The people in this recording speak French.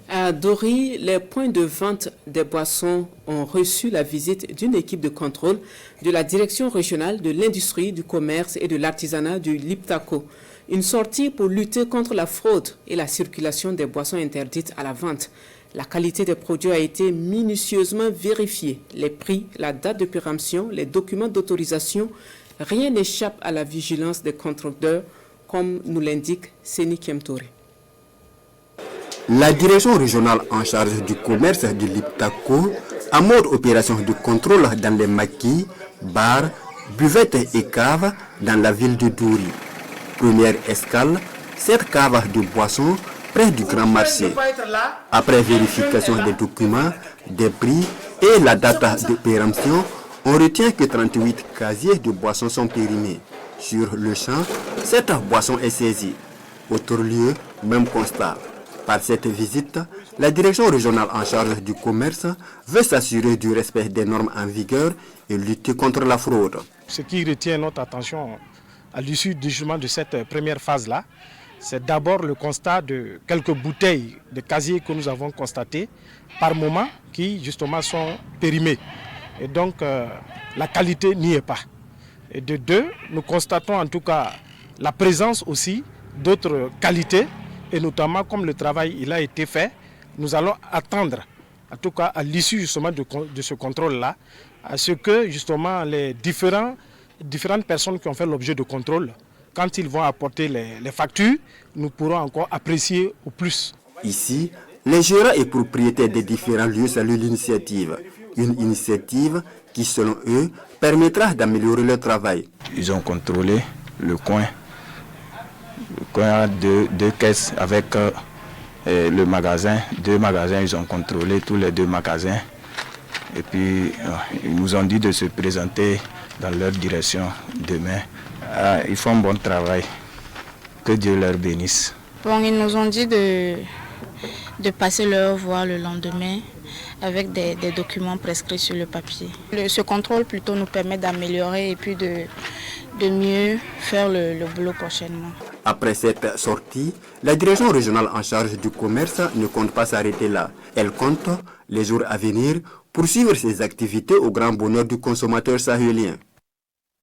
À Dori, les points de vente des boissons ont reçu la visite d'une équipe de contrôle de la Direction régionale de l'industrie, du commerce et de l'artisanat du Liptako. Une sortie pour lutter contre la fraude et la circulation des boissons interdites à la vente. La qualité des produits a été minutieusement vérifiée. Les prix, la date de péremption, les documents d'autorisation, rien n'échappe à la vigilance des contrôleurs, comme nous l'indique Seni Kemtore. La direction régionale en charge du commerce du Liptako a mode opération de contrôle dans les maquis, bars, buvettes et caves dans la ville de Dori. Première escale, cette cave de boissons près du grand marché. Après vérification des documents, des prix et la date de péremption, on retient que 38 casiers de boissons sont périmés. Sur le champ, cette boisson est saisie. Autre lieu, même constat. Par cette visite, la direction régionale en charge du commerce veut s'assurer du respect des normes en vigueur et lutter contre la fraude. Ce qui retient notre attention à l'issue justement de cette première phase-là, c'est d'abord le constat de quelques bouteilles de casier que nous avons constatées par moment qui justement sont périmées. Et donc la qualité n'y est pas. Et de deux, nous constatons en tout cas la présence aussi d'autres qualités. Et notamment, comme le travail il a été fait, nous allons attendre, en tout cas à l'issue justement de ce contrôle-là, à ce que justement les différentes personnes qui ont fait l'objet de contrôle, quand ils vont apporter les factures, nous pourrons encore apprécier au plus. Ici, les gérants et propriétaires des différents lieux saluent l'initiative. Une initiative qui, selon eux, permettra d'améliorer leur travail. Ils ont contrôlé le coin. Quand il y a deux caisses avec le magasin, 2 magasins, ils ont contrôlé tous les 2 magasins. Et puis, ils nous ont dit de se présenter dans leur direction demain. Ils font un bon travail. Que Dieu leur bénisse. Bon, ils nous ont dit de passer leur voir le lendemain avec des documents prescrits sur le papier. Ce contrôle plutôt nous permet d'améliorer et puis de mieux faire le boulot prochainement. Après cette sortie, la direction régionale en charge du commerce ne compte pas s'arrêter là. Elle compte, les jours à venir, poursuivre ses activités au grand bonheur du consommateur sahélien.